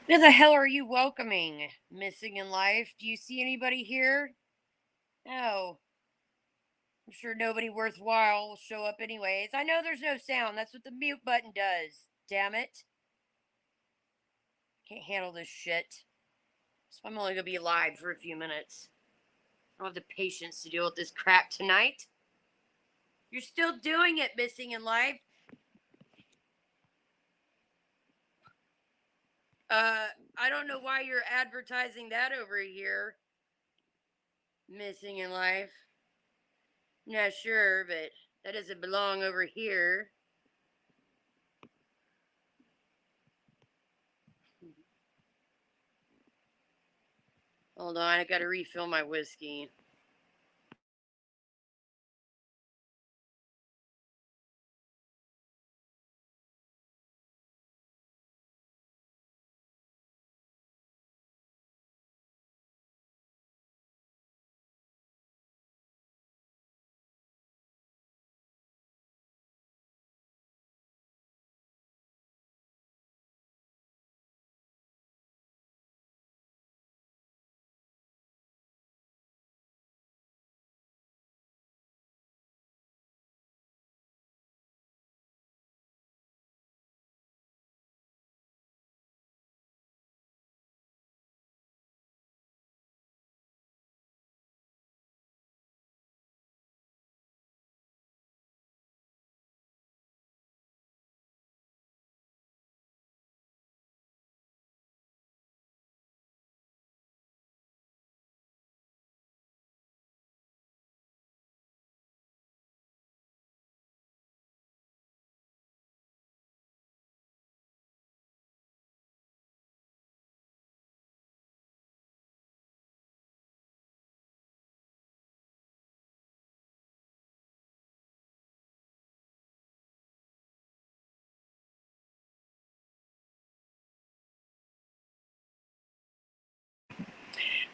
Who the hell are you welcoming? Missing in life? Do you see anybody here? No. I'm sure nobody worthwhile will show up anyways. I know there's no sound. That's what the mute button does. Damn it. Can't handle this shit. So I'm only gonna be live for a few minutes. I don't have the patience to deal with this crap tonight. You're still doing it, missing in life. Uh, I don't know why you're advertising that over here. Missing in life. Not sure, but that doesn't belong over here. Hold on, I gotta refill my whiskey.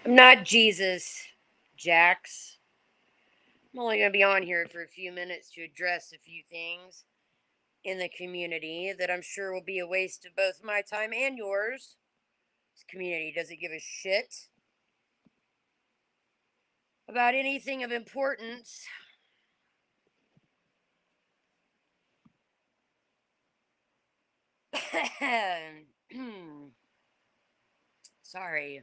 I'm not Jesus, Jax. I'm only going to be on here for a few minutes to address a few things in the community that I'm sure will be a waste of both my time and yours. This community doesn't give a shit about anything of importance. Sorry.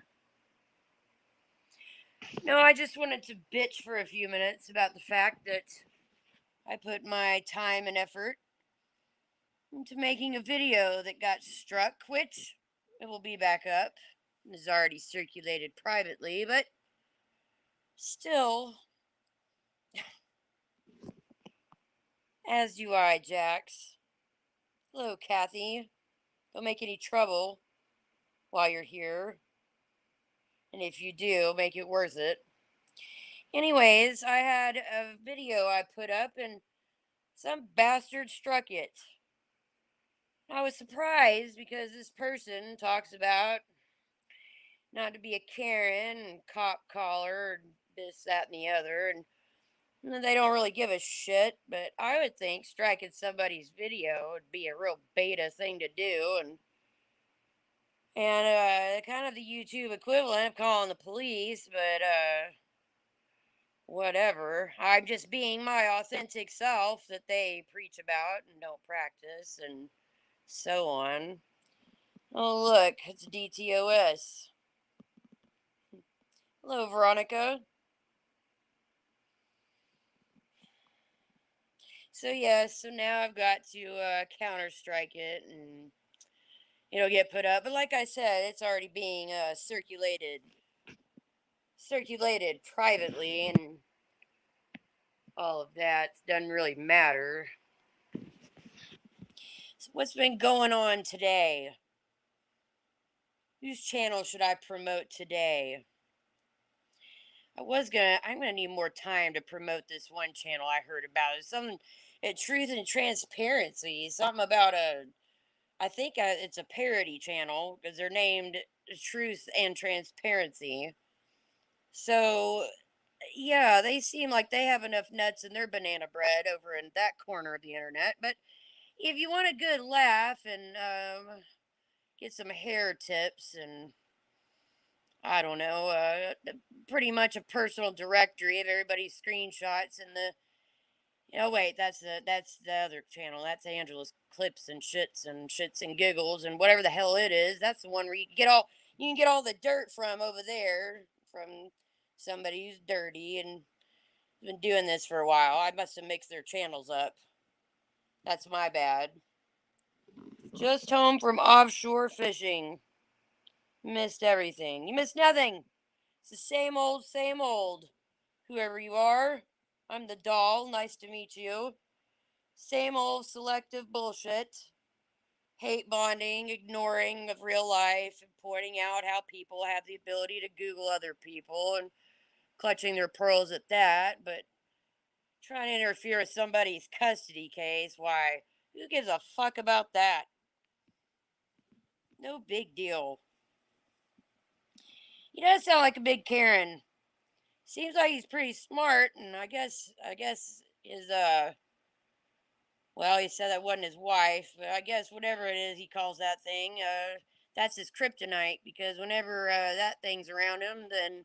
No, I just wanted to bitch for a few minutes about the fact that I put my time and effort into making a video that got struck, which it will be back up. It is already circulated privately, but still, as do I, Jax. Hello, Kathy. Don't make any trouble while you're here. And if you do, make it worth it. Anyways, I had a video I put up and some bastard struck it. I was surprised because this person talks about not to be a Karen and cop collar and this, that, and the other. And they don't really give a shit, but I would think striking somebody's video would be a real beta thing to do. And kind of the YouTube equivalent of calling the police, but whatever. I'm just being my authentic self that they preach about and don't practice and so on. Oh, look, it's DTOS. Hello, Veronica. So, yeah, so now I've got to counter strike it and it'll get put up. But like I said, it's already being circulated privately and all of that doesn't really matter. So what's been going on today? Whose channel should I promote today? I'm gonna need more time to promote this one channel I heard about. It's something at Truth and Transparency. Something about I think it's a parody channel because they're named Truth and Transparency. So, yeah, they seem like they have enough nuts in their banana bread over in that corner of the internet. But if you want a good laugh and get some hair tips and I don't know, pretty much a personal directory of everybody's screenshots and the. Oh wait, that's the other channel. That's Angela's clips and shits and giggles and whatever the hell it is. That's the one where you can get all the dirt from over there from somebody who's dirty and been doing this for a while. I must have mixed their channels up. That's my bad. Just home from offshore fishing. Missed everything. You missed nothing. It's the same old. Whoever you are, I'm the doll. Nice to meet you. Same old selective bullshit. Hate bonding, ignoring of real life, and pointing out how people have the ability to Google other people and clutching their pearls at that, but trying to interfere with somebody's custody case, why? Who gives a fuck about that? No big deal. He does sound like a big Karen. Seems like he's pretty smart, and I guess his well, he said that wasn't his wife, but I guess whatever it is he calls that thing, that's his kryptonite. Because whenever that thing's around him, then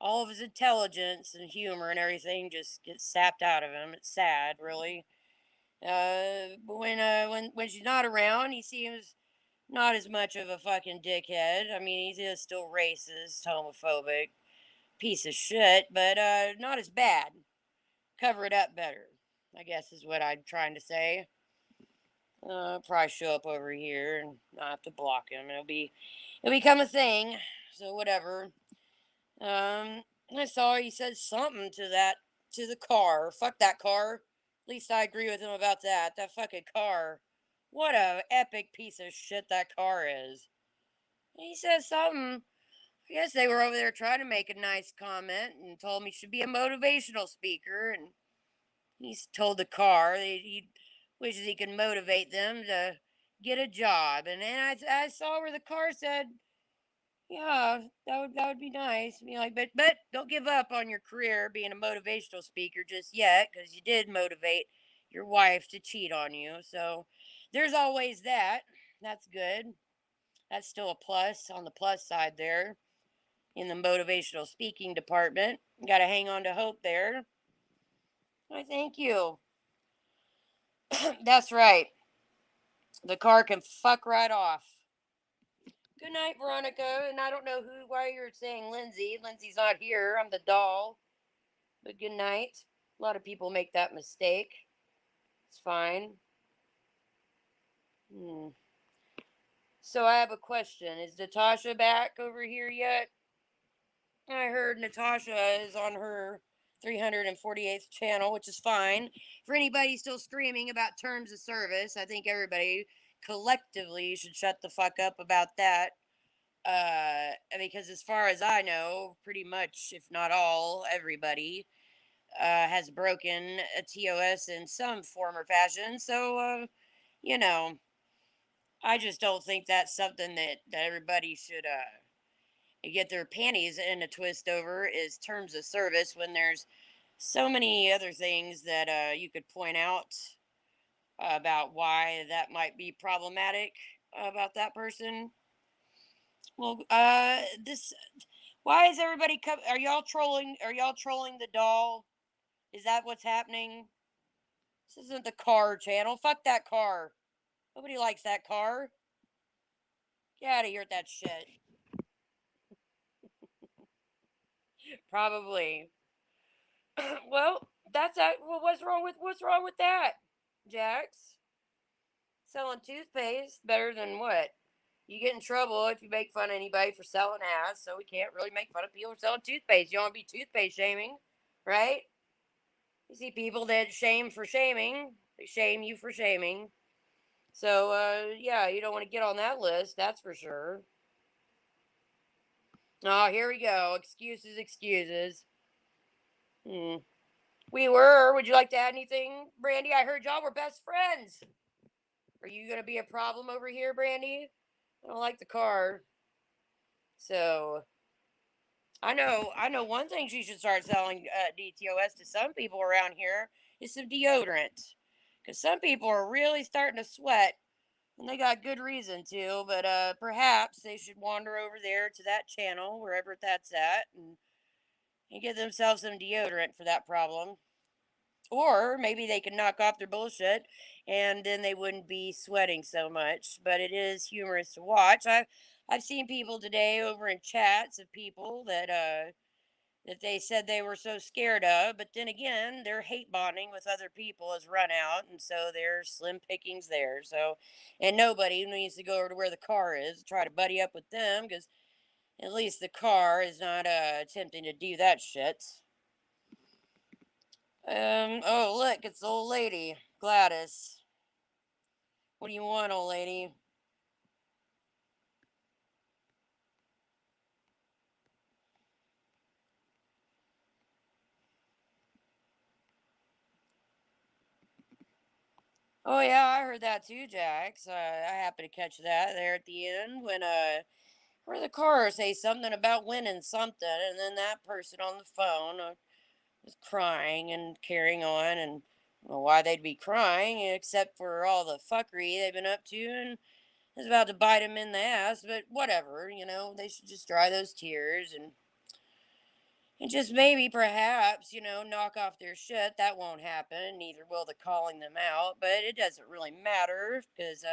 all of his intelligence and humor and everything just gets sapped out of him. It's sad, really. But when she's not around, he seems not as much of a fucking dickhead. I mean, he is still racist, homophobic, piece of shit, but not as bad. Cover it up better, I guess is what I'm trying to say. Probably show up over here and not have to block him. It'll become a thing. So whatever. I saw he said something to the car. Fuck that car. At least I agree with him about that. That fucking car. What a epic piece of shit that car is. He said something. I guess they were over there trying to make a nice comment and told me he should be a motivational speaker. And he's told the car that he wishes he could motivate them to get a job. And then I saw where the car said, "Yeah, that would be nice." I mean, like, but don't give up on your career being a motivational speaker just yet, because you did motivate your wife to cheat on you. So there's always that. That's good. That's still a plus on the plus side there in the motivational speaking department. Got to hang on to hope there. I thank you. That's right. The car can fuck right off. Good night, Veronica. And I don't know why you're saying Lindsay. Lindsay's not here. I'm the doll. But good night. A lot of people make that mistake. It's fine. Hmm. So I have a question. Is Natasha back over here yet? I heard Natasha is on her 348th channel, which is fine. For anybody still screaming about terms of service, I think everybody collectively should shut the fuck up about that. Because as far as I know, pretty much, if not all, everybody has broken a TOS in some form or fashion. So, you know, I just don't think that's something that everybody should get their panties in a twist over is terms of service when there's so many other things that you could point out about why that might be problematic about that person. Well, this why is everybody come? Are y'all trolling? Are y'all trolling the doll? Is that what's happening? This isn't the car channel. Fuck that car. Nobody likes that car. Get out of here with that shit. Probably. Well, that's that. Well, what's wrong with that, Jax? Selling toothpaste better than what? You get in trouble if you make fun of anybody for selling ass, so we can't really make fun of people for selling toothpaste. You don't want to be toothpaste shaming, right? You see people that shame for shaming, they shame you for shaming. So, yeah, you don't want to get on that list, that's for sure. Oh, here we go. Excuses, excuses. Hmm. We were. Would you like to add anything, Brandy? I heard y'all were best friends. Are you going to be a problem over here, Brandy? I don't like the car. So, I know one thing she should start selling DTOS to some people around here is some deodorant. Because some people are really starting to sweat And they got good reason to, but perhaps they should wander over there to that channel, wherever that's at, and get themselves some deodorant for that problem. Or maybe they can knock off their bullshit and then they wouldn't be sweating so much. But it is humorous to watch. I've seen people today over in chats of people that they said they were so scared of, but then again, their hate bonding with other people has run out, and so there's slim pickings there. So, and nobody needs to go over to where the car is to try to buddy up with them because at least the car is not attempting to do that shit. Oh, look, it's the old lady, Gladys. What do you want, old lady? Oh, yeah, I heard that too, Jax. I happened to catch that there at the end when, where the caller say something about winning something, and then that person on the phone was crying and carrying on, and I don't know why they'd be crying, except for all the fuckery they've been up to, and it's about to bite them in the ass, but whatever, they should just dry those tears and just maybe, perhaps, knock off their shit. That won't happen. Neither will the calling them out. But it doesn't really matter because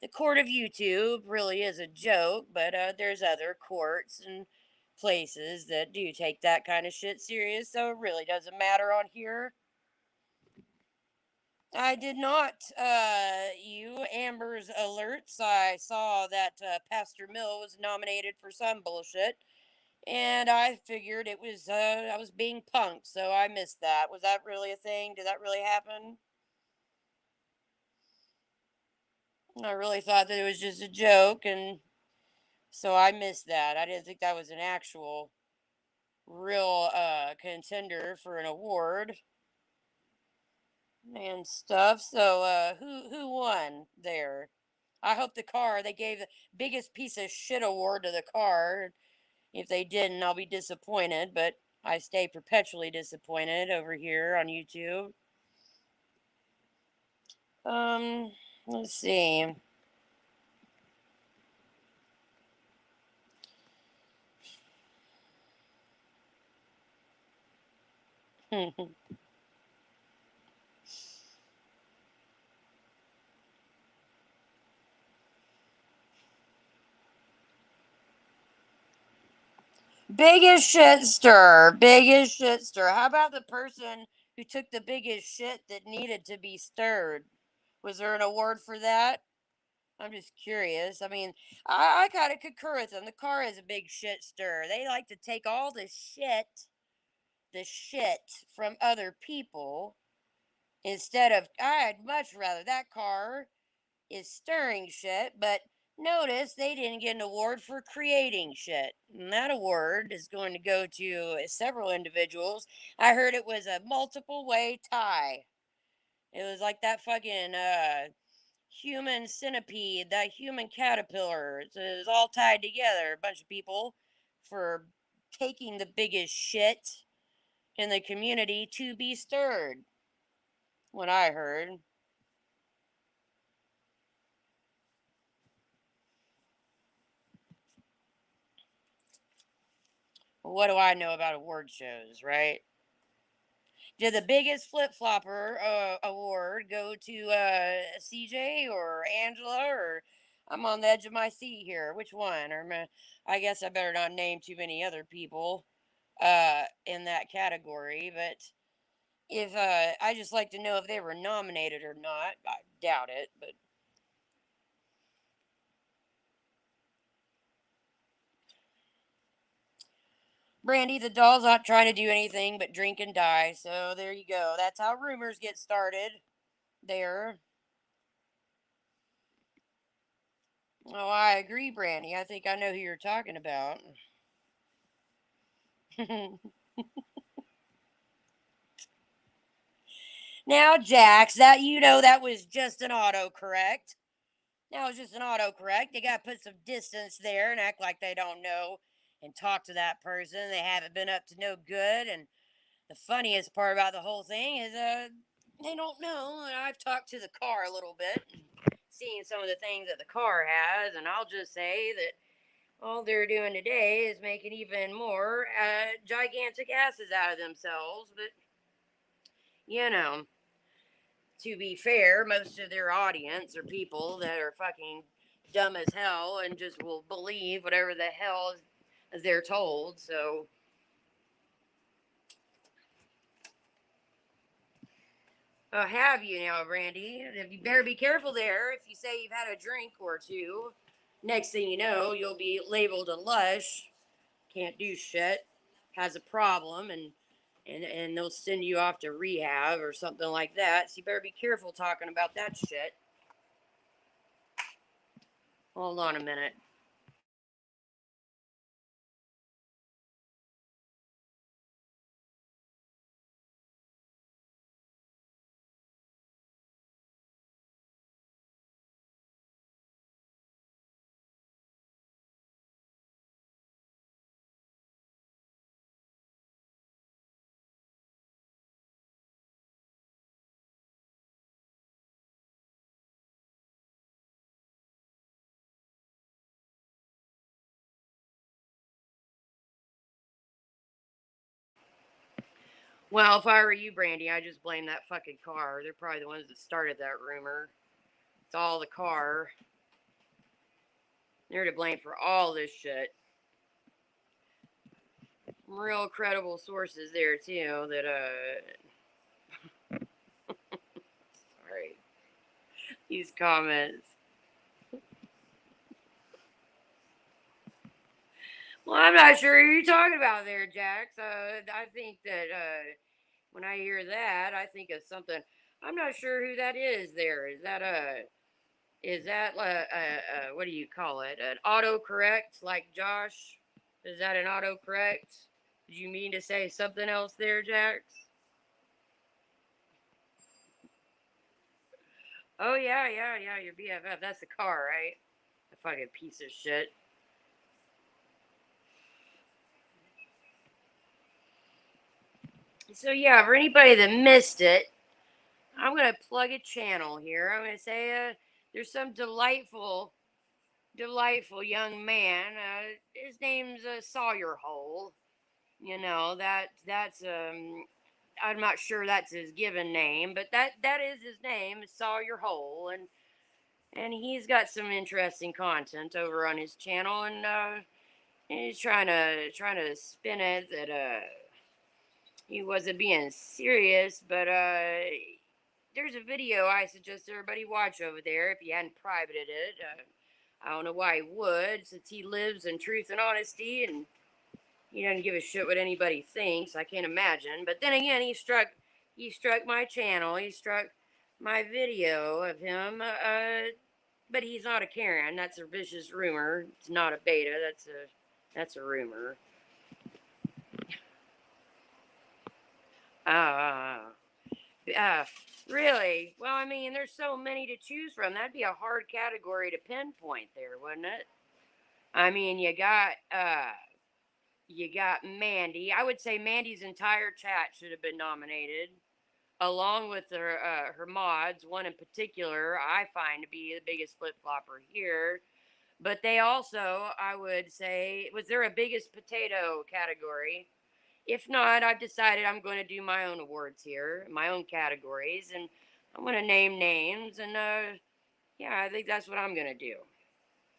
the court of YouTube really is a joke. But there's other courts and places that do take that kind of shit serious. So it really doesn't matter on here. I did not. You Amber's alerts. I saw that Pastor Mill was nominated for some bullshit. And I figured it was I was being punked, so I missed that. Was that really a thing? Did that really happen? I really thought that it was just a joke, and so I missed that. I didn't think that was an actual real contender for an award and stuff. So who won there? I hope the car they gave the biggest piece of shit award to the car. If they didn't, I'll be disappointed, but I stay perpetually disappointed over here on YouTube. Let's see. Biggest shit stir. Biggest shit stir. How about the person who took the biggest shit that needed to be stirred? Was there an award for that? I'm just curious. I mean, I kind of concur with them. The car is a big shit stir. They like to take all the shit from other people instead of, I'd much rather that car is stirring shit, but notice they didn't get an award for creating shit. And that award is going to go to several individuals. I heard it was a multiple way tie. It was like that fucking human centipede, that human caterpillar. It was all tied together. A bunch of people for taking the biggest shit in the community to be stirred. What I heard. What do I know about award shows, right? Did the biggest flip flopper award go to CJ or Angela or I'm on the edge of my seat here. Which one? I guess I better not name too many other people in that category. But if I just like to know if they were nominated or not. I doubt it, but Brandy the doll's not trying to do anything but drink and die. So there you go. That's how rumors get started. There. Oh, I agree, Brandy. I think I know who you're talking about. Now, Jax, that was just an autocorrect. That was just an autocorrect. They got to put some distance there and act like they don't know and talk to that person. They haven't been up to no good. And the funniest part about the whole thing is they don't know. And I've talked to the car a little bit. seeing some of the things that the car has, and I'll just say that all they're doing today is making even more gigantic asses out of themselves. But, you know, to be fair, most of their audience are people that are fucking dumb as hell and just will believe whatever the hell they're told. So, have you now, Brandy? You better be careful there. If you say you've had a drink or two, next thing you know, you'll be labeled a lush, can't do shit, has a problem, and they'll send you off to rehab or something like that. So you better be careful talking about that shit. Hold on a minute. Well, if I were you, Brandy, I just blame that fucking car. They're probably the ones that started that rumor. It's all the car. They're to blame for all this shit. Real credible sources there too. That sorry, these comments. Well, I'm not sure who you're talking about there, Jax. I think that when I hear that, I think of something. I'm not sure who that is. There is that what do you call it? An autocorrect like Josh? Is that an autocorrect? Did you mean to say something else there, Jax? Oh yeah. Your BFF. That's the car, right? A fucking piece of shit. So yeah, for anybody that missed it, I'm gonna plug a channel here. I'm gonna say there's some delightful young man. His name's Sawyer Hole. You know that's. I'm not sure that's his given name, but that is his name, Sawyer Hole, and he's got some interesting content over on his channel, and he's trying to spin it that he wasn't being serious, but there's a video I suggest everybody watch over there if you hadn't privated it. I don't know why he would, since he lives in truth and honesty, and he doesn't give a shit what anybody thinks. I can't imagine. But then again, he struck my channel. He struck my video of him. But he's not a Karen. That's a vicious rumor. It's not a beta. That's a rumor. Uh, uh, really? Well, I mean, there's so many to choose from. That'd be a hard category to pinpoint there, wouldn't it? I mean, you got Mandy. I would say Mandy's entire chat should have been nominated, along with her mods. One in particular, I find to be the biggest flip flopper here. But they also, I would say, was there a biggest potato category? If not, I've decided I'm going to do my own awards here, my own categories, and I'm going to name names. And yeah, I think that's what I'm going to do.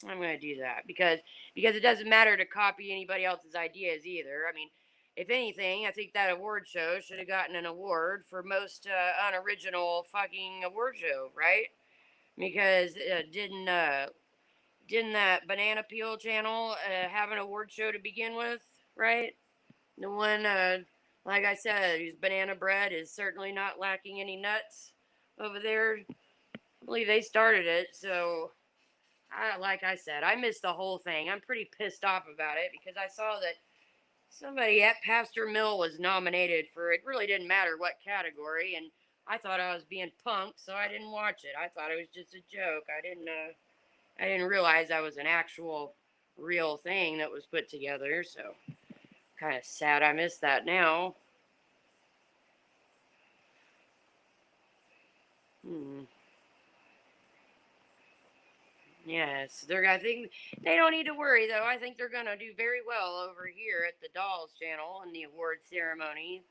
I'm going to do that because it doesn't matter to copy anybody else's ideas either. I mean, if anything, I think that award show should have gotten an award for most unoriginal fucking award show, right? Because didn't that Banana Peel channel have an award show to begin with, right? The one, like I said, whose banana bread is certainly not lacking any nuts over there. I believe they started it, so like I said, I missed the whole thing. I'm pretty pissed off about it because I saw that somebody at Pastor Mill was nominated for it. Really didn't matter what category, and I thought I was being punked, so I didn't watch it. I thought it was just a joke. I didn't realize that was an actual real thing that was put together. So kind of sad I missed that now. Hmm. Yes, I think they don't need to worry though. I think they're gonna do very well over here at the Dolls Channel in the award ceremony.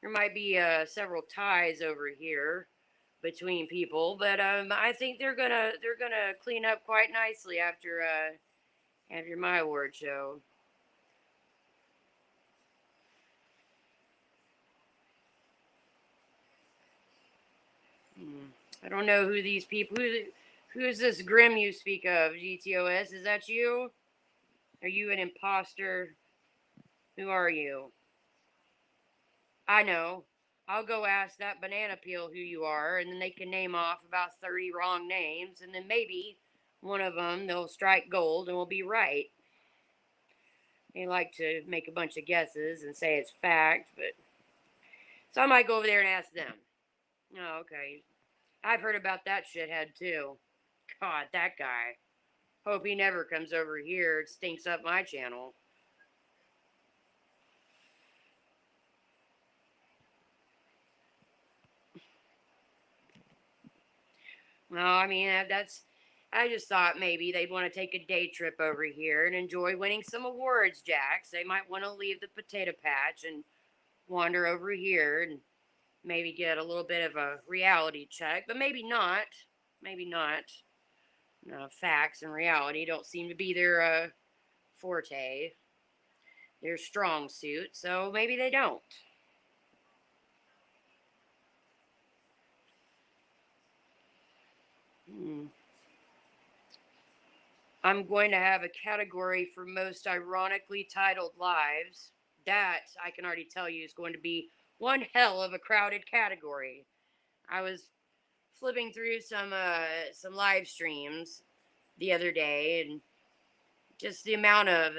There might be several ties over here between people, but I think they're gonna clean up quite nicely after my award show. Hmm. I don't know who these people. Who's this Grim you speak of? GTOS? Is that you? Are you an imposter? Who are you? I know. I'll go ask that banana peel who you are, and then they can name off about 30 wrong names, and then maybe one of them they'll strike gold and will be right. They like to make a bunch of guesses and say it's fact, but so I might go over there and ask them. Oh, okay. I've heard about that shithead too. God, that guy. Hope he never comes over here. It stinks up my channel. Well, I mean, that's. I just thought maybe they'd want to take a day trip over here and enjoy winning some awards, Jax. They might want to leave the potato patch and wander over here and maybe get a little bit of a reality check, but maybe not. Maybe not. Facts and reality don't seem to be their forte, their strong suit, so maybe they don't. Hmm. I'm going to have a category for most ironically titled lives. That I can already tell you is going to be one hell of a crowded category. I was flipping through some live streams the other day, and just the amount of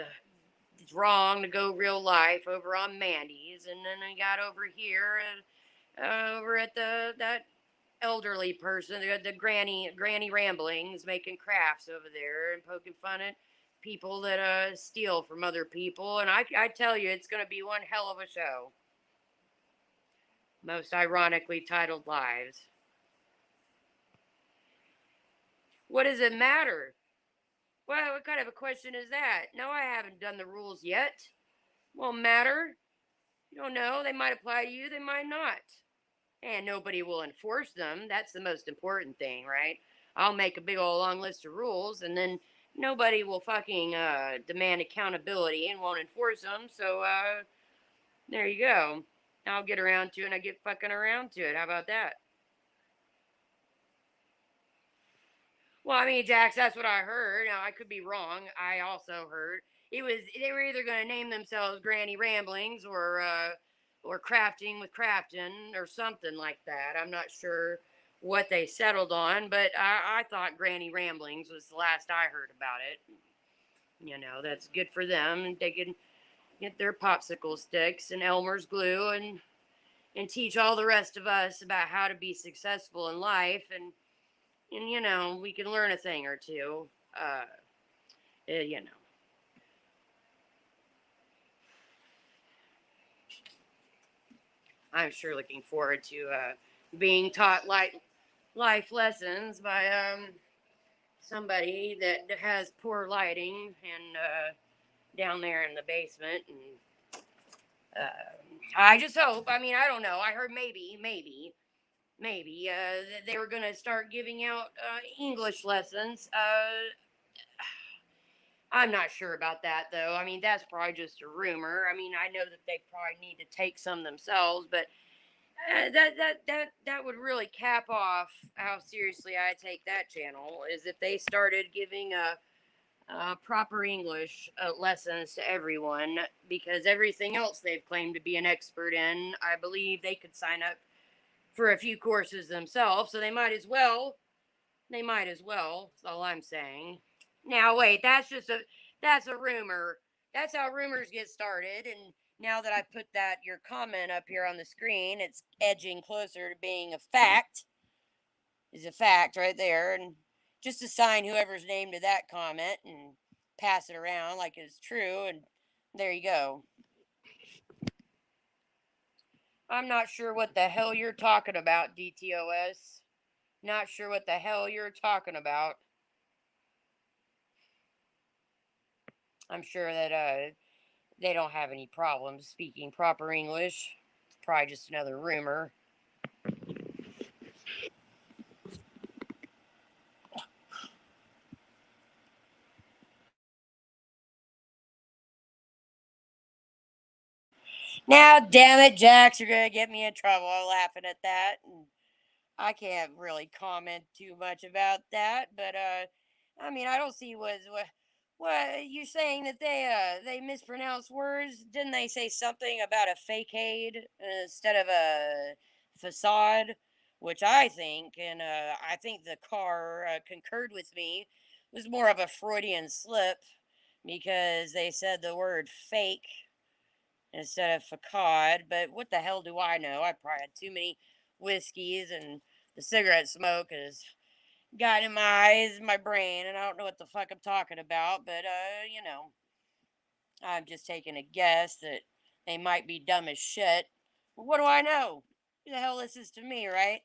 wrong to go real life over on Mandy's, and then I got over here and over at the that elderly person, the granny ramblings, making crafts over there and poking fun at people that steal from other people. And I tell you, it's going to be one hell of a show. Most ironically titled lives. What does it matter? Well, what kind of a question is that? No, I haven't done the rules yet. Won't matter. You don't know. They might apply to you. They might not. And nobody will enforce them. That's the most important thing, right? I'll make a big old long list of rules, and then nobody will fucking demand accountability and won't enforce them. So there you go. I'll get around to it, and I get fucking around to it. How about that? Well, I mean, Jax, that's what I heard. Now I could be wrong. I also heard they were either going to name themselves Granny Ramblings or Crafting with Crafton or something like that. I'm not sure what they settled on, but I thought Granny Ramblings was the last I heard about it. That's good for them. They can get their popsicle sticks and Elmer's glue and teach all the rest of us about how to be successful in life and we can learn a thing or two. Uh, uh, you know, I'm sure looking forward to being taught life lessons by somebody that has poor lighting and down there in the basement. And I just hope. I mean, I don't know. I heard maybe they were going to start giving out English lessons. I'm not sure about that though. I mean, that's probably just a rumor. I mean, I know that they probably need to take some themselves, but that would really cap off how seriously I take that channel. Is if they started giving proper English lessons to everyone, because everything else they've claimed to be an expert in, I believe they could sign up for a few courses themselves. So they might as well. They might as well. That's all I'm saying. Now wait, that's a rumor. That's how rumors get started. And now that I put that your comment up here on the screen, it's edging closer to being a fact. Is a fact right there, and just assign whoever's name to that comment and pass it around like it's true. And there you go. I'm not sure what the hell you're talking about, DTOS. Not sure what the hell you're talking about. I'm sure that they don't have any problems speaking proper English. It's probably just another rumor. Now, damn it, Jax, you're gonna get me in trouble laughing at that. And I can't really comment too much about that, but I mean, I don't see what you're saying that they mispronounced words. Didn't they say something about a fakeade instead of a facade? Which I think, and I think the car concurred with me, was more of a Freudian slip because they said the word fake instead of facade. But what the hell do I know? I probably had too many whiskeys, and the cigarette smoke has gotten in my eyes, my brain, and I don't know what the fuck I'm talking about. But I'm just taking a guess that they might be dumb as shit. What do I know? Who the hell listens to me, right?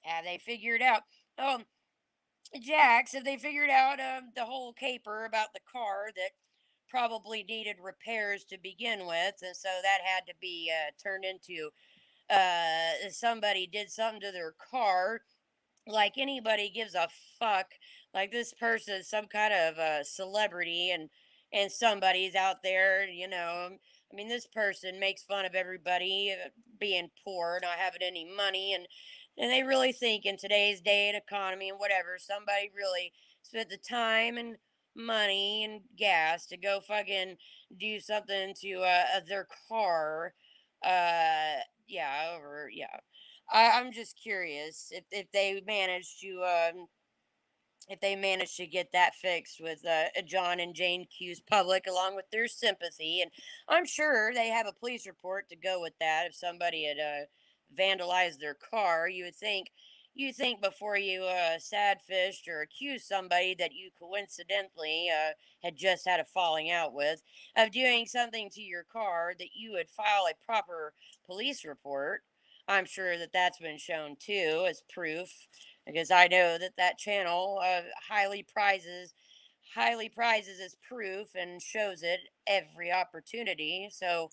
Have they figured out? Um, Jax, have they figured out the whole caper about the car that probably needed repairs to begin with, and so that had to be turned into somebody did something to their car, like anybody gives a fuck. Like this person is some kind of celebrity, and somebody's out there, I mean, this person makes fun of everybody being poor, not having any money, and they really think in today's day and economy and whatever, somebody really spent the time and money and gas to go fucking do something to their car. Yeah, I'm just curious if they managed to get that fixed with John and Jane Q's public, along with their sympathy, and I'm sure they have a police report to go with that. If somebody had vandalized their car, you think before you sad fished or accused somebody that you coincidentally had just had a falling out with of doing something to your car, that you would file a proper police report. I'm sure that that's been shown too as proof, because I know that that channel highly prizes as proof and shows it every opportunity. So,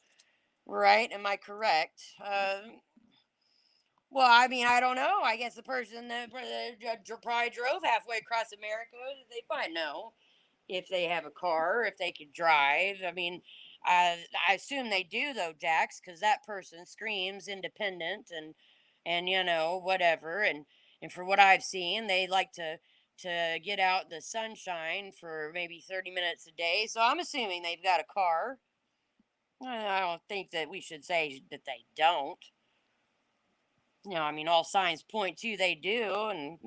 right, am I correct? Well, I mean, I don't know. I guess the person that probably drove halfway across America, they might know if they have a car, if they could drive. I mean, I assume they do though, Jax, because that person screams independent and whatever. And for what I've seen, they like to get out in the sunshine for maybe 30 minutes a day. So I'm assuming they've got a car. I don't think that we should say that they don't. I mean, all signs point to they do, and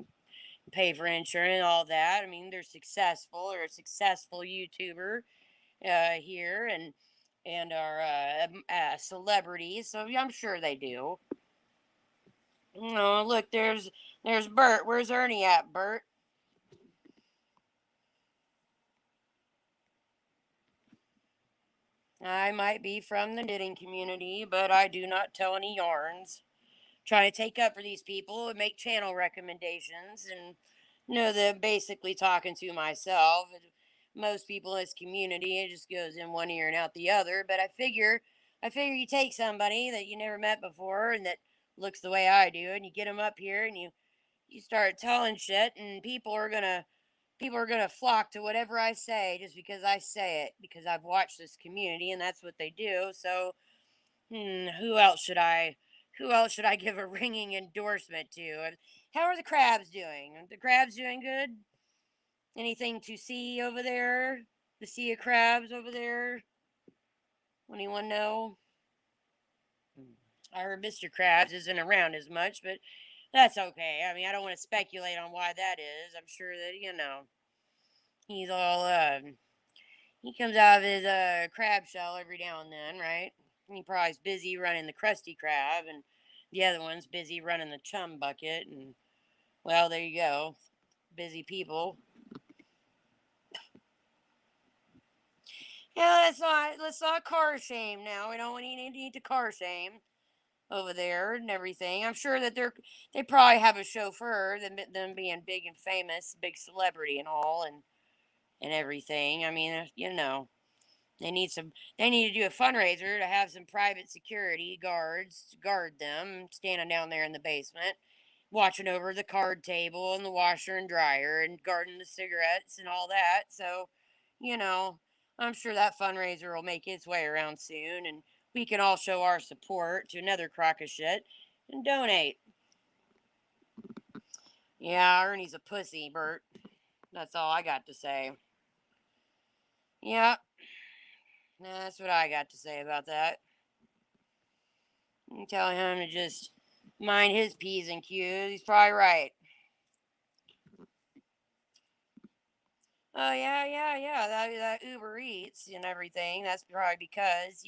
pay for insurance and all that. I mean, they're successful or a successful YouTuber here, and are celebrities, so yeah, I'm sure they do. No, look, there's Bert. Where's Ernie at, Bert? I might be from the knitting community, but I do not tell any yarns. Trying to take up for these people and make channel recommendations, and that basically talking to myself. And most people in this community, it just goes in one ear and out the other. But I figure you take somebody that you never met before and that looks the way I do, and you get them up here and you start telling shit, and people are gonna flock to whatever I say just because I say it, because I've watched this community and that's what they do. So who else should I? Who else should I give a ringing endorsement to? And how are the crabs doing? Are the crabs doing good? Anything to see over there? The sea of crabs over there? Anyone know? I heard Mr. Krabs isn't around as much, but that's okay. I mean, I don't want to speculate on why that is. I'm sure that he's all he comes out of his crab shell every now and then, right? He probably's busy running the Krusty Krab, and the other one's busy running the Chum Bucket. And well, there you go, busy people. Yeah, let's not car shame now. We don't need to car shame. over there and everything. I'm sure that they probably have a chauffeur, them being big and famous, big celebrity and all, and everything. I mean, they need some. They need to do a fundraiser to have some private security guards to guard them, standing down there in the basement, watching over the card table and the washer and dryer, and guarding the cigarettes and all that. So, you know, I'm sure that fundraiser will make its way around soon, and we can all show our support to another crock of shit and donate. Yeah, Ernie's a pussy, Bert. That's all I got to say. Yeah, that's what I got to say about that. I'm telling him to just mind his P's and Q's. He's probably right. Oh yeah, yeah, yeah. That Uber Eats and everything. That's probably because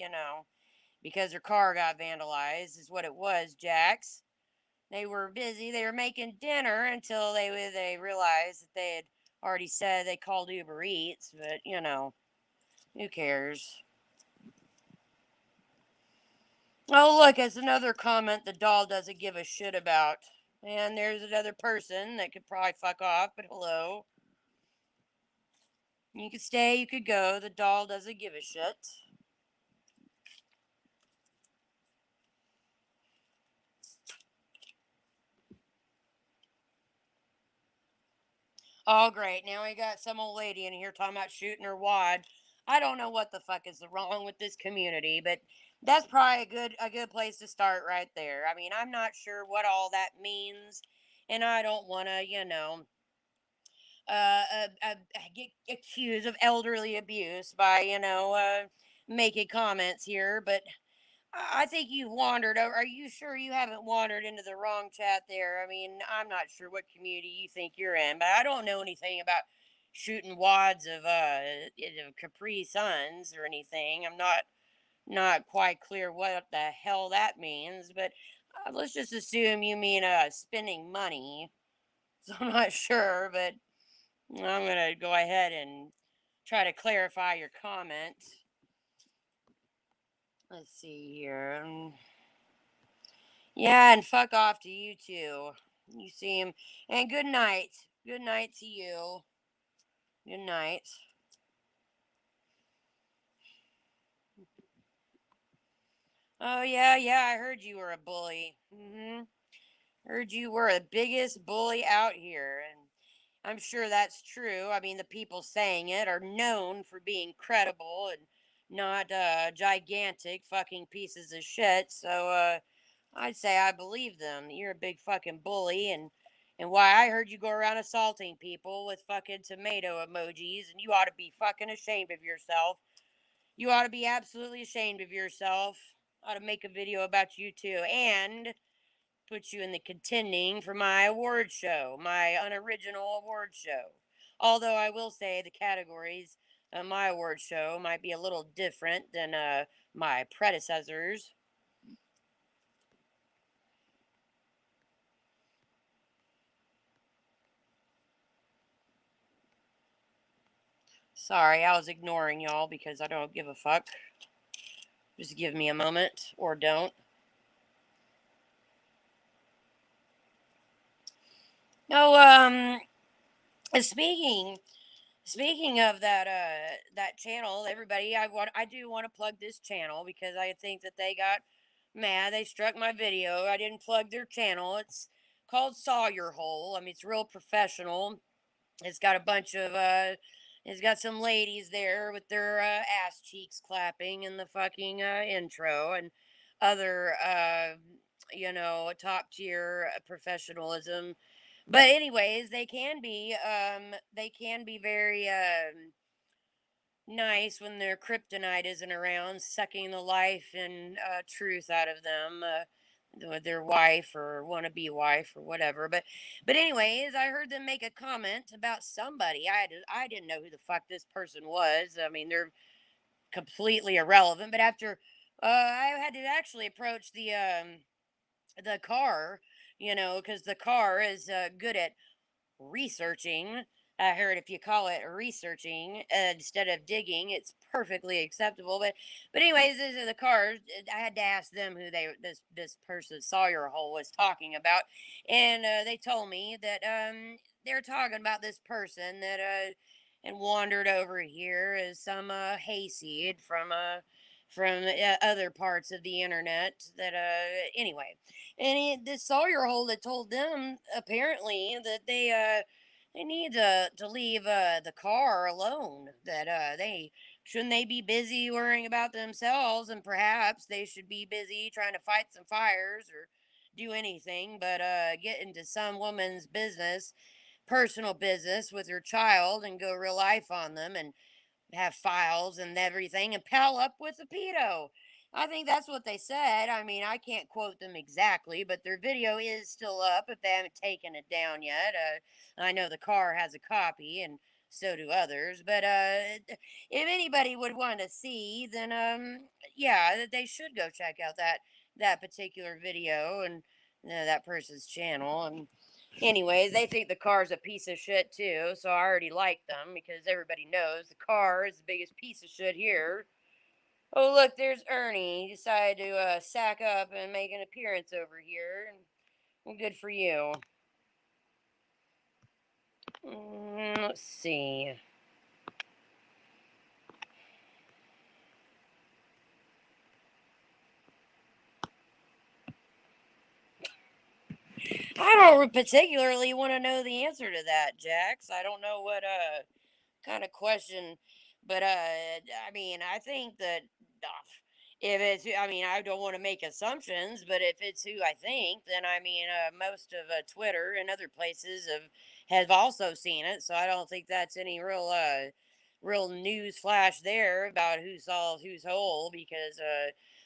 because their car got vandalized. Is what it was, Jax. They were busy. They were making dinner until they realized that they had already said they called Uber Eats. But who cares? Oh look, it's another comment the doll doesn't give a shit about. And there's another person that could probably fuck off. But hello. You could stay, you could go. The doll doesn't give a shit. Oh, great. Now we got some old lady in here talking about shooting her wad. I don't know what the fuck is wrong with this community, but that's probably a good place to start right there. I mean, I'm not sure what all that means, and I don't want to, get accused of elderly abuse by, making comments here, but I think you've wandered over. Are you sure you haven't wandered into the wrong chat there? I mean, I'm not sure what community you think you're in, but I don't know anything about shooting wads of Capri Suns or anything. I'm not quite clear what the hell that means, but let's just assume you mean spending money. So I'm not sure, but I'm gonna go ahead and try to clarify your comment. Let's see here. Yeah, and fuck off to you too. You seem. And good night. Good night to you. Good night. Oh yeah, yeah. I heard you were a bully. Heard you were the biggest bully out here, and I'm sure that's true. I mean, the people saying it are known for being credible and not gigantic fucking pieces of shit. So I'd say I believe them. You're a big fucking bully, and why I heard you go around assaulting people with fucking tomato emojis, and you ought to be fucking ashamed of yourself. You ought to be absolutely ashamed of yourself. I ought to make a video about you too, and put you in the contending for my award show, my unoriginal award show. Although I will say the categories of my award show might be a little different than my predecessors. Sorry, I was ignoring y'all because I don't give a fuck. Just give me a moment or don't. No, speaking speaking of that channel, everybody, I do want to plug this channel because I think that they got mad. They struck my video. I didn't plug their channel. It's called Sawyer Hole. I mean, it's real professional. It's got a bunch of it's got some ladies there with their ass cheeks clapping in the fucking intro and other top tier professionalism. But anyways, they can be very nice when their kryptonite isn't around, sucking the life and truth out of them. Their wife or wannabe wife or whatever, but anyways, I heard them make a comment about somebody. I didn't know who the fuck this person was. I mean, they're completely irrelevant. But after I had to actually approach the car, because the car is good at researching I heard if you call it researching instead of digging, it's perfectly acceptable. But anyways, these are the cars. I had to ask them who this person Sawyer Hole was talking about, and they told me that they're talking about this person that and wandered over here as some hayseed from other parts of the internet that anyway, and this Sawyer Hole that told them apparently that they need to leave the car alone. That they shouldn't they be busy worrying about themselves, and perhaps they should be busy trying to fight some fires or do anything but get into some woman's business, personal business with her child, and go real life on them and have files and everything and pal up with a pedo. I think that's what they said. I mean, I can't quote them exactly, but their video is still up if they haven't taken it down yet. I know the car has a copy and so do others, but if anybody would want to see, then yeah, they should go check out that particular video and that person's channel. And anyways, they think the car's a piece of shit too, so I already like them because everybody knows the car is the biggest piece of shit here. Oh, look, there's Ernie. He decided to sack up and make an appearance over here. Well, good for you. Let's see. I don't particularly want to know the answer to that, Jax. I don't know what kind of question, but I mean, I think that if it's, I mean, I don't want to make assumptions, but if it's who I think, then I mean, most of Twitter and other places have also seen it, so I don't think that's any real news flash there about who saw who's whole because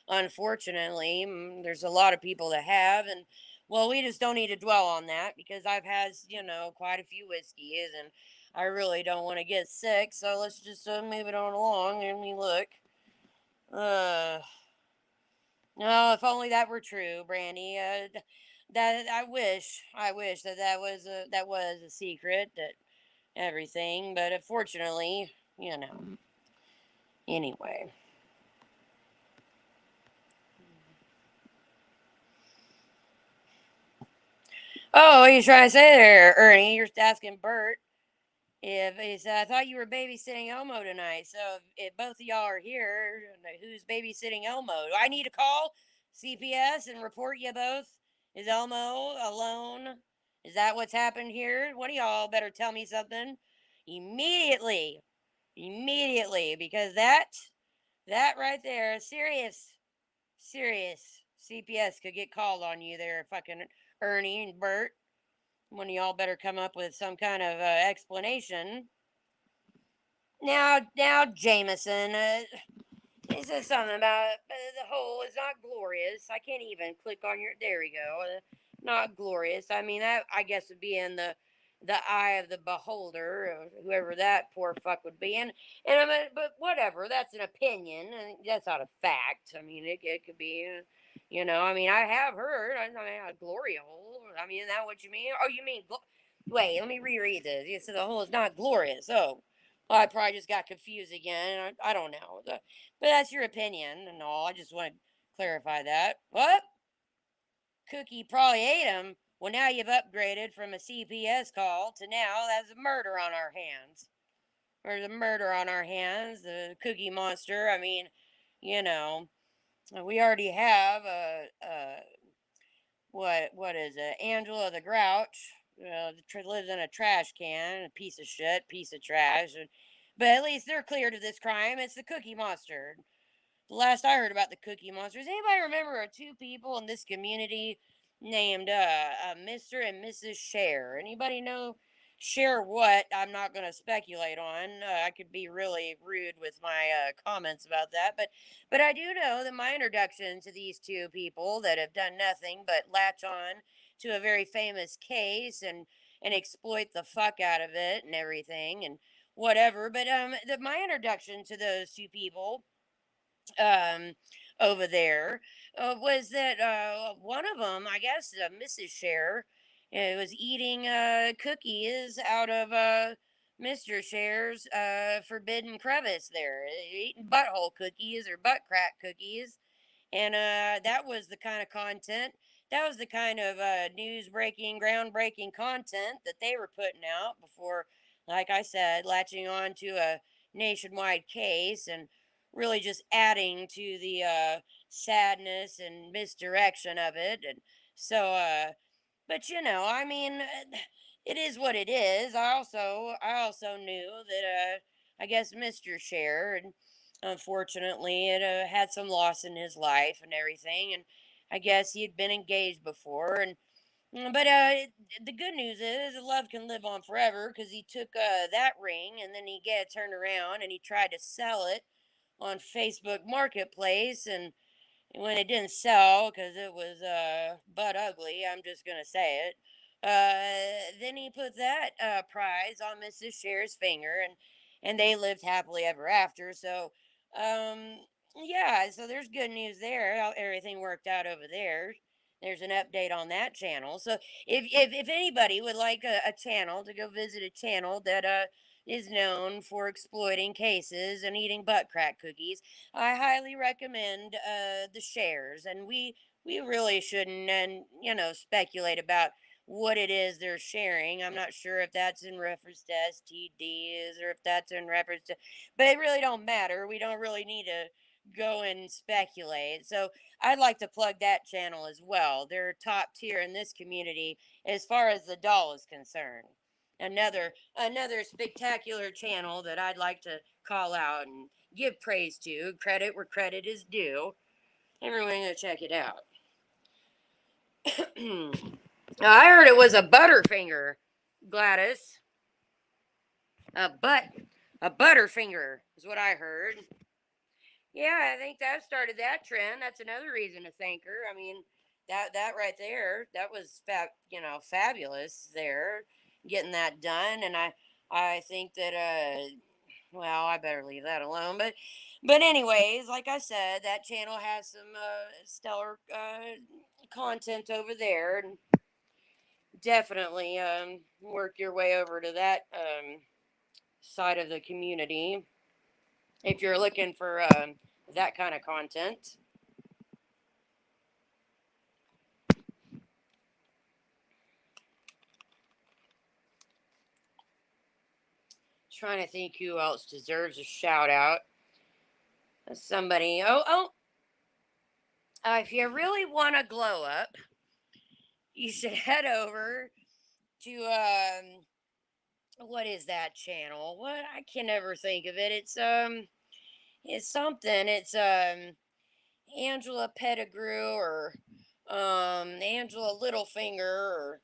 unfortunately, there's a lot of people that have and. Well, we just don't need to dwell on that because I've had, quite a few whiskeys and I really don't want to get sick, so let's just move it on along. And we look. Uh, no, if only that were true, Brandy. That I wish that was a secret that everything, but unfortunately, you know. Anyway. Oh, what are you trying to say there, Ernie? You're asking Bert. If he said, I thought you were babysitting Elmo tonight. So if both of y'all are here, who's babysitting Elmo? Do I need to call CPS and report you both? Is Elmo alone? Is that what's happened here? One of y'all better tell me something immediately. Immediately. Because that right there, serious CPS could get called on you there, fucking Ernie and Bert. One of y'all better come up with some kind of explanation. Now, Jameson, he said something about the hole is not glorious. I can't even click on your. There we go. Not glorious. I mean, that I guess would be in the eye of the beholder, or whoever that poor fuck would be. And I mean, but whatever. That's an opinion. And that's not a fact. I mean, it could be. I mean, I have heard. I mean, a glory hole. I mean, is that what you mean? Oh, you mean? Wait, let me reread this. You said the hole is not glorious. Oh. Well, I probably just got confused again. I don't know. But that's your opinion and all. I just want to clarify that. What? Cookie probably ate him. Well, now you've upgraded from a CPS call to now there's a murder on our hands. There's a murder on our hands. The Cookie Monster. I mean, you know, we already have what is it? Angela the Grouch. Lives in a trash can, a piece of shit, piece of trash. But at least they're cleared of this crime. It's the Cookie Monster. The last I heard about the Cookie Monster, does anybody remember two people in this community named Mr. and Mrs. Share? Anybody know Share what? I'm not going to speculate on. I could be really rude with my comments about that, but I do know that my introduction to these two people that have done nothing but latch on to a very famous case and exploit the fuck out of it and everything and whatever. But my introduction to those two people um, over there was that one of them, I guess, Mrs. Share, was eating cookies out of Mr. Share's forbidden crevice there, eating butthole cookies or butt crack cookies. And that was the kind of content, that was the kind of news breaking, groundbreaking content that they were putting out before, like I said, latching on to a nationwide case and really just adding to the sadness and misdirection of it. And so, but I mean, it is what it is. I also knew that I guess Mr. Share, and unfortunately it had some loss in his life and everything, and I guess he had been engaged before, and but the good news is love can live on forever because he took that ring and then he got turned around and he tried to sell it on Facebook Marketplace, and when it didn't sell because it was butt ugly, I'm just gonna say it. Then he put that prize on Mrs. Share's finger, and they lived happily ever after. So, um, yeah, so there's good news there. How everything worked out over there. There's an update on that channel. So if anybody would like a channel to go visit, a channel that is known for exploiting cases and eating butt crack cookies, I highly recommend the Shares, and we really shouldn't, and speculate about what it is they're sharing. I'm not sure if that's in reference to STDs or if that's in reference to, but it really don't matter. We don't really need to go and speculate. So I'd like to plug that channel as well. They're top tier in this community as far as the doll is concerned. Another spectacular channel that I'd like to call out and give praise to, credit where credit is due. Everyone go check it out. I heard it was a Butterfinger, Gladys. A butt, a Butterfinger is what I heard. Yeah, I think that started that trend. That's another reason to thank her. I mean, that right there, that was fabulous there, getting that done. And I think that well, I better leave that alone. But anyways, like I said, that channel has some stellar content over there, and definitely work your way over to that side of the community if you're looking for that kind of content. Trying to think who else deserves a shout out. Somebody. If you really want to glow up, you should head over to what is that channel? What, I can never think of it. It's something. It's Angela Pettigrew or Angela Littlefinger or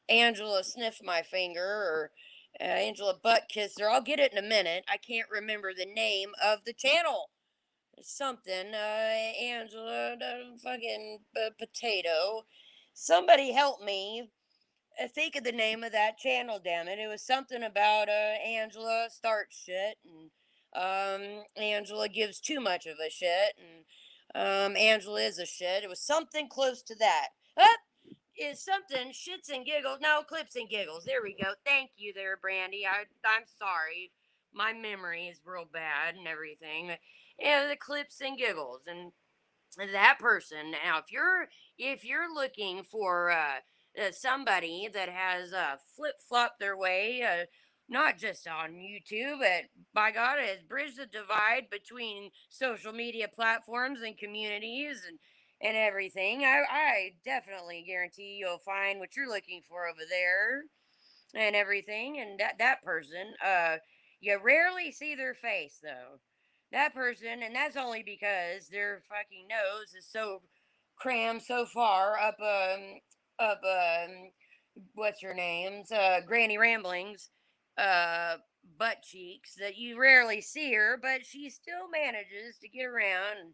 Angela Sniff My Finger or Angela Butt Kisser. I'll get it in a minute. I can't remember the name of the channel. It's something. Angela fucking Potato. Somebody help me. Think of the name of that channel, damn it. It was something about Angela starts shit, and Angela gives too much of a shit, and Angela is a shit. It was something close to that. Is something shits and giggles. No, clips and giggles. There we go. Thank you there, Brandy. I'm sorry. My memory is real bad and everything. Yeah, the clips and giggles, and that person. Now if you're looking for somebody that has flip flopped their way, not just on YouTube, but by God, it has bridged the divide between social media platforms and communities and everything. I definitely guarantee you'll find what you're looking for over there and everything. And that person, you rarely see their face though. That person, and that's only because their fucking nose is so crammed so far up what's her name's Granny Ramblings butt cheeks that you rarely see her, but she still manages to get around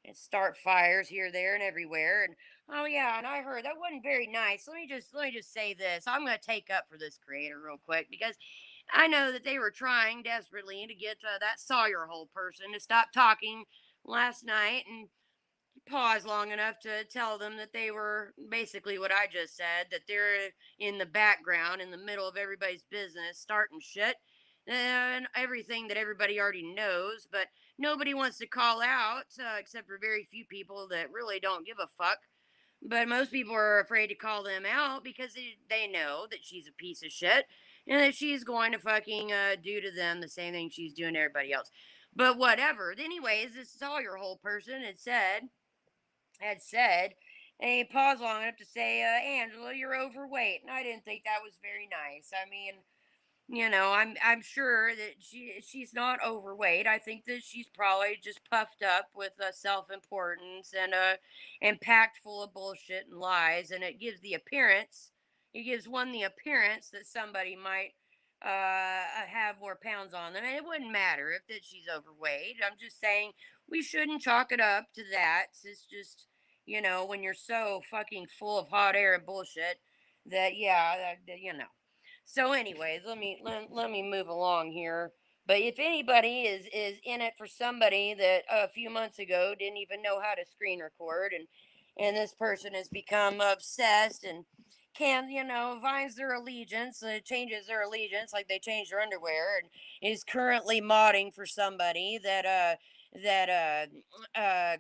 and start fires here, there, and everywhere. And oh yeah, and I heard that wasn't very nice. Let me just say this. I'm gonna take up for this creator real quick because I know that they were trying desperately to get that Sawyer hole person to stop talking last night, and pause long enough to tell them that they were basically what I just said, that they're in the background, in the middle of everybody's business, starting shit and everything that everybody already knows, but nobody wants to call out, except for very few people that really don't give a fuck. But most people are afraid to call them out because they know that she's a piece of shit and that she's going to fucking do to them the same thing she's doing to everybody else. But whatever. Anyways, this is all your whole person had said, and he paused long enough to say, Angela, you're overweight. And I didn't think that was very nice. I mean, I'm sure that she's not overweight. I think that she's probably just puffed up with self-importance and packed full of bullshit and lies, and it gives one the appearance that somebody might have more pounds on them, and it wouldn't matter if that she's overweight. I'm just saying we shouldn't chalk it up to that. It's just when you're so fucking full of hot air and bullshit that yeah, so, anyways, let me move along here. But if anybody is in it for somebody that a few months ago didn't even know how to screen record, and this person has become obsessed and can vines their allegiance, changes their allegiance like they change their underwear, and is currently modding for somebody that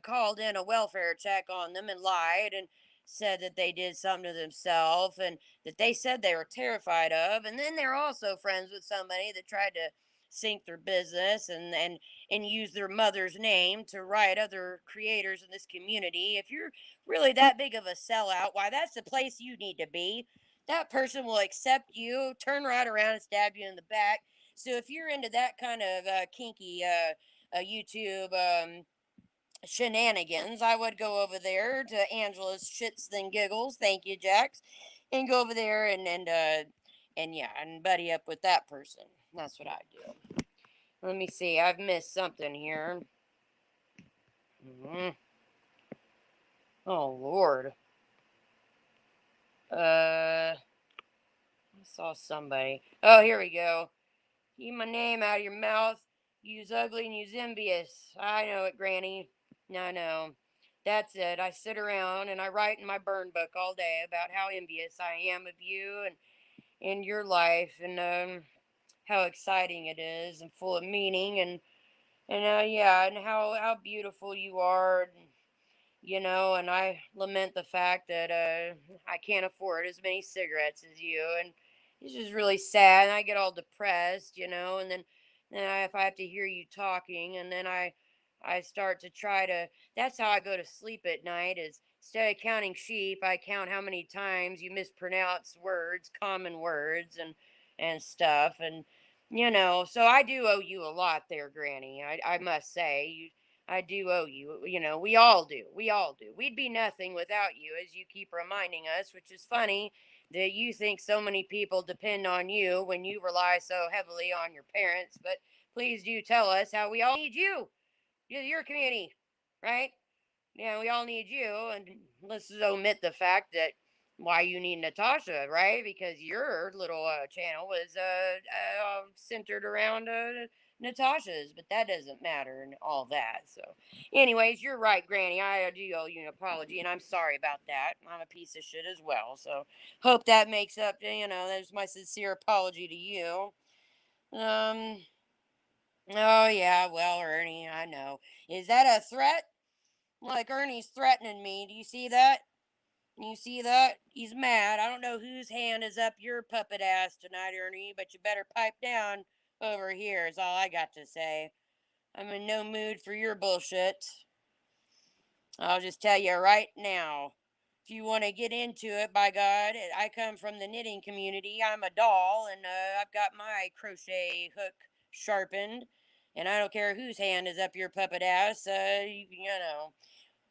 called in a welfare check on them and lied and said that they did something to themselves and that they said they were terrified of, and then they're also friends with somebody that tried to sink their business and use their mother's name to write other creators in this community. If you're really that big of a sellout, why, that's the place you need to be. That person will accept you, turn right around and stab you in the back. So if you're into that kind of kinky YouTube shenanigans, I would go over there to Angela's Shits Then Giggles. Thank you, Jax, and go over there and yeah, and buddy up with that person. That's what I do. Let me see. I've missed something here. Mhm. Oh Lord. I saw somebody. Oh, here we go. Keep my name out of your mouth. Use ugly and use envious. I know it, Granny. No, no. That's it. I sit around and I write in my burn book all day about how envious I am of you and your life and how exciting it is and full of meaning and yeah, and how beautiful you are. And I lament the fact that I can't afford as many cigarettes as you, and it's just really sad. And I get all depressed, and then if I have to hear you talking, and then I start to try to. That's how I go to sleep at night. Is instead of counting sheep, I count how many times you mispronounce words, common words, and stuff, and. So I do owe you a lot there, Granny. I must say you. I do owe you. We all do. We all do. We'd be nothing without you, as you keep reminding us, which is funny that you think so many people depend on you when you rely so heavily on your parents. But please do tell us how we all need you, your community, right? Yeah, we all need you, and let's just omit the fact that why you need Natasha, right? Because your little channel was centered around Natasha's, but that doesn't matter and all that. So, anyways, you're right, Granny. I do owe you an apology, and I'm sorry about that. I'm a piece of shit as well. So, hope that makes up. There's my sincere apology to you. Um. Oh yeah. Well, Ernie, I know. Is that a threat? Like Ernie's threatening me. Do you see that? You see that? He's mad. I don't know whose hand is up your puppet ass tonight, Ernie, but you better pipe down over here, is all I got to say. I'm in no mood for your bullshit. I'll just tell you right now. If you want to get into it, by God, I come from the knitting community. I'm a doll, and I've got my crochet hook sharpened. And I don't care whose hand is up your puppet ass.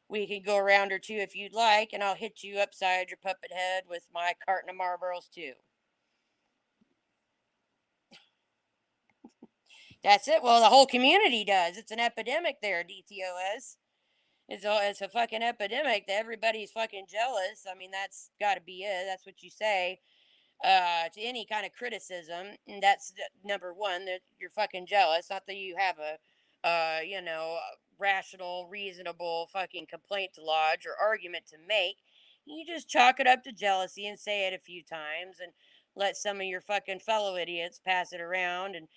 We could go a round or two if you'd like, and I'll hit you upside your puppet head with my carton of Marlboros too. That's it. Well, the whole community does. It's an epidemic there, DTOS. It's a fucking epidemic that everybody's fucking jealous. I mean, that's got to be it. That's what you say to any kind of criticism. And that's number one, that you're fucking jealous. Not that you have rational, reasonable fucking complaint to lodge or argument to make. You just chalk it up to jealousy and say it a few times and let some of your fucking fellow idiots pass it around, and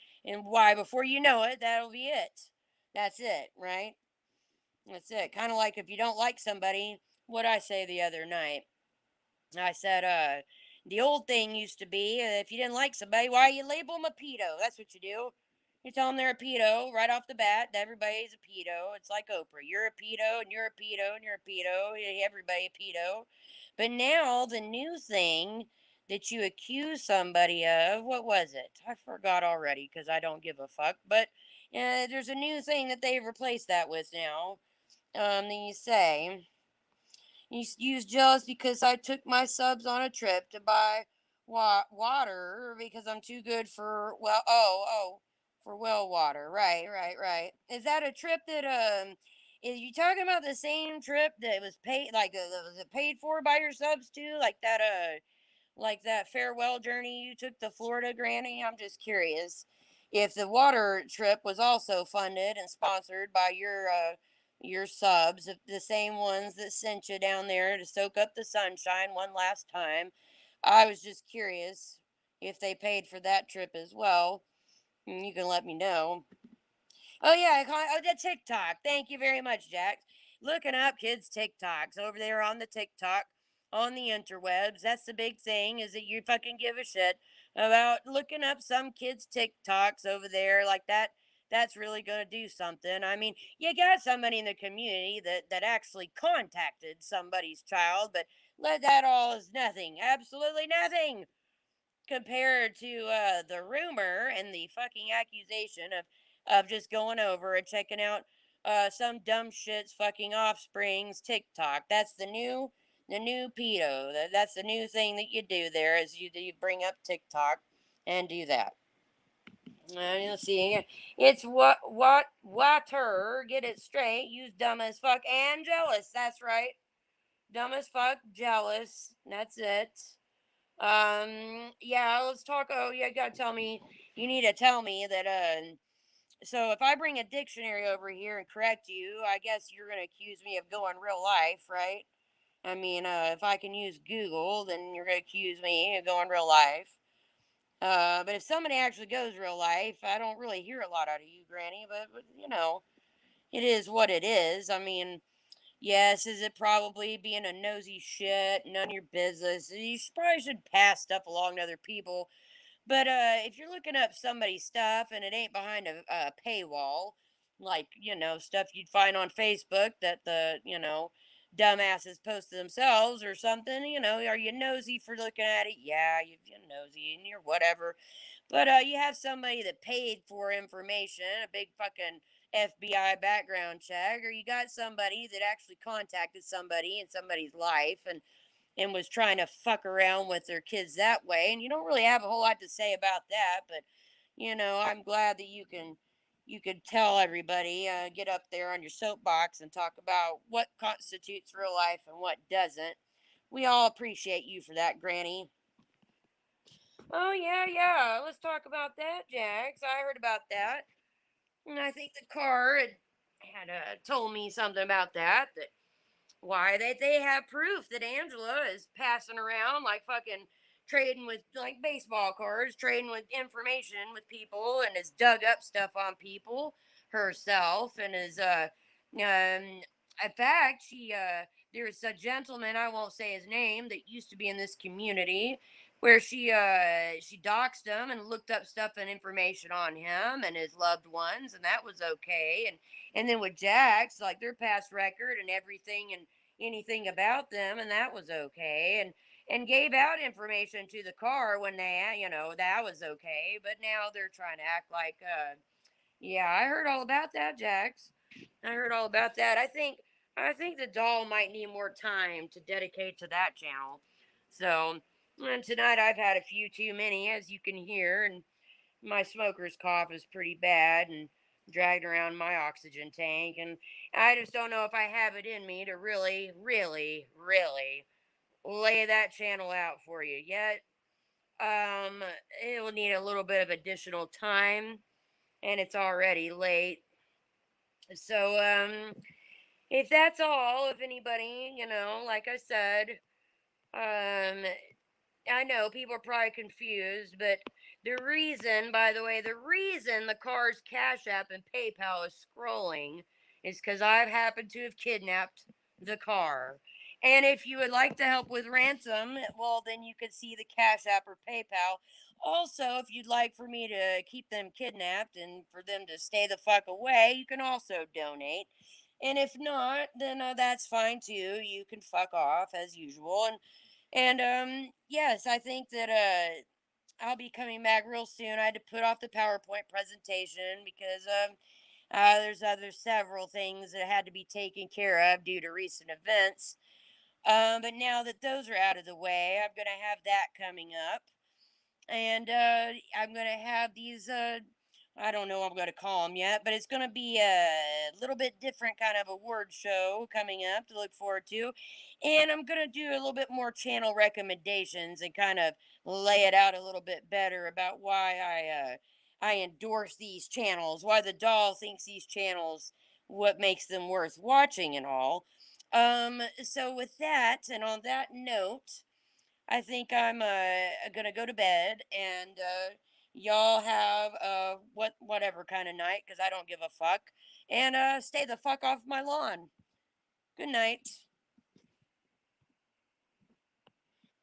why, before you know it, that'll be it. That's it, right? That's it. Kind of like if you don't like somebody, what I say the other night. I said, the old thing used to be, if you didn't like somebody, why you label them a pedo? That's what you do. You tell them they're a pedo right off the bat. Everybody's a pedo. It's like Oprah. You're a pedo, and you're a pedo, and you're a pedo. Everybody a pedo. But now the new thing that you accuse somebody of, what was it? I forgot already because I don't give a fuck. But there's a new thing that they've replaced that with now. Then you say, you was jealous because I took my subs on a trip to buy water because I'm too good for, well, for well water. Right, right, right. Is that a trip that is you talking about the same trip that was paid, like was it paid for by your subs too, like that farewell journey you took to Florida, Granny? I'm just curious if the water trip was also funded and sponsored by your subs, if the same ones that sent you down there to soak up the sunshine one last time. I was just curious if they paid for that trip as well. You can let me know. Oh yeah, the TikTok. Thank you very much, Jack. Looking up kids' TikToks over there on the TikTok, on the interwebs. That's the big thing, is that you fucking give a shit about looking up some kids' TikToks over there like that. That's really gonna do something. I mean, you got somebody in the community that actually contacted somebody's child, but let that all is nothing. Absolutely nothing compared to the rumor and the fucking accusation of just going over and checking out some dumb shit's fucking offspring's TikTok. That's the new pedo. That's the new thing that you do there, is you bring up TikTok and do that. You'll see. It's what water. Get it straight. Use dumb as fuck and jealous. That's right. Dumb as fuck, jealous. That's it. Yeah, let's talk. Oh, yeah, you gotta tell me. You need to tell me that. So if I bring a dictionary over here and correct you, I guess you're gonna accuse me of going real life, right? I mean, if I can use Google, then you're gonna accuse me of going real life. But if somebody actually goes real life, I don't really hear a lot out of you, Granny. But it is what it is. I mean, yes, is it probably being a nosy shit? None of your business. Probably should pass stuff along to other people. But if you're looking up somebody's stuff and it ain't behind a paywall, like stuff you'd find on Facebook that the dumbasses posted themselves or something, are you nosy for looking at it? Yeah, you're nosy and you're whatever. But you have somebody that paid for information, a big fucking FBI background check, or you got somebody that actually contacted somebody in somebody's life and was trying to fuck around with their kids that way. And you don't really have a whole lot to say about that, but I'm glad that you could tell everybody, get up there on your soapbox and talk about what constitutes real life and what doesn't. We all appreciate you for that, Granny. Oh yeah, yeah. Let's talk about that, Jax. I heard about that, and I think the car had told me something about that. That why they have proof that Angela is passing around like fucking trading with like baseball cards, trading with information with people, and has dug up stuff on people herself, and is in fact there's a gentleman, I won't say his name, that used to be in this community where she doxed him and looked up stuff and information on him and his loved ones, and that was okay. And then with Jax, like their past record and everything and anything about them, and that was okay. And gave out information to the car when that was okay. But now they're trying to act like, yeah, I heard all about that, Jax. I heard all about that. I think the doll might need more time to dedicate to that channel. So, and tonight I've had a few too many, as you can hear, and my smoker's cough is pretty bad and dragged around my oxygen tank. And I just don't know if I have it in me to really, really, really lay that channel out for you yet. Um, it will need a little bit of additional time, and it's already late. So, if that's all, if anybody, like I said, um, I know people are probably confused, but by the way, the reason the car's Cash App and PayPal is scrolling is because I've happened to have kidnapped the car. And if you would like to help with ransom, well, then you could see the Cash App or PayPal. Also, if you'd like for me to keep them kidnapped and for them to stay the fuck away, you can also donate. And if not, then that's fine too. You can fuck off as usual. And yes, I think that I'll be coming back real soon. I had to put off the PowerPoint presentation because there's other several things that had to be taken care of due to recent events. But now that those are out of the way, I'm gonna have that coming up, and I'm gonna have these. I don't know what I'm gonna call them yet, but it's gonna be a little bit different kind of a word show coming up to look forward to, and I'm gonna do a little bit more channel recommendations and kind of lay it out a little bit better about why I endorse these channels, why the doll thinks these channels, what makes them worth watching, and all. So with that, and on that note. I think I'm gonna go to bed, and y'all have whatever kind of night because I don't give a fuck, and stay the fuck off my lawn. Good night.